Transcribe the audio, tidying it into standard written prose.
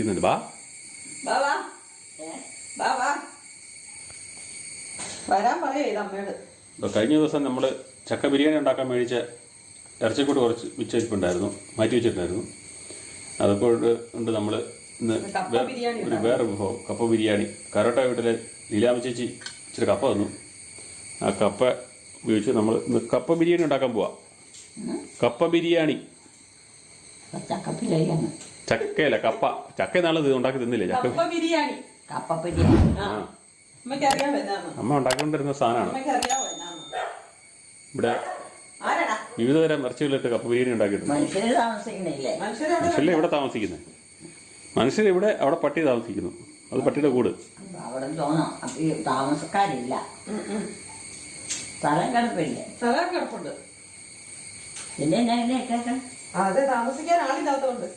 വിളിക്കുന്നുണ്ട്. വാ വരാൻ പറയേ അമ്മയോട്. കഴിഞ്ഞ ദിവസം നമ്മൾ ചക്ക ബിരിയാണി ഉണ്ടാക്കാൻ മേടിച്ച ഇറച്ചിക്കൂട്ട് കുറച്ച് വെച്ചിട്ടുണ്ടായിരുന്നു, മാറ്റി വെച്ചിട്ടുണ്ടായിരുന്നു. അതുകൊണ്ട് നമ്മൾ ഇന്ന് വേറെ വിഭവം കപ്പ ബിരിയാണി. കരോട്ട വീട്ടിലെ ലീലാമ്മ ചേച്ചി ഇച്ചിരി കപ്പ തന്നു. ആ കപ്പ ഉപയോഗിച്ച് നമ്മൾ ഇന്ന് കപ്പ ബിരിയാണി ഉണ്ടാക്കാൻ പോവാം. കപ്പ ബിരിയാണി. ചക്കയല്ല, കപ്പ. ചക്ക നാളെ ഉണ്ടാക്കി തിന്നില്ലേ? കപ്പ ബിരിയാണി. അമ്മ ഉണ്ടാക്കിക്കൊണ്ടിരുന്ന സാധനമാണ്. ഇവിടെ വിവിധതരം ഇറച്ചികളിട്ട് കപ്പ ബിരിയാണി ഉണ്ടാക്കിയിട്ടുണ്ട്. മനുഷ്യരെ ഇവിടെ താമസിക്കുന്നത്. മനുഷ്യരിവിടെ, അവിടെ പട്ടി താമസിക്കുന്നു. അത് പട്ടിയുടെ കൂട്. അവിടെ താമസക്കാരില്ല, സ്ഥലം കിടപ്പുണ്ട്. പിന്നെ അതെ, താമസിക്കാൻ ആളില്ലാത്തതുകൊണ്ട്.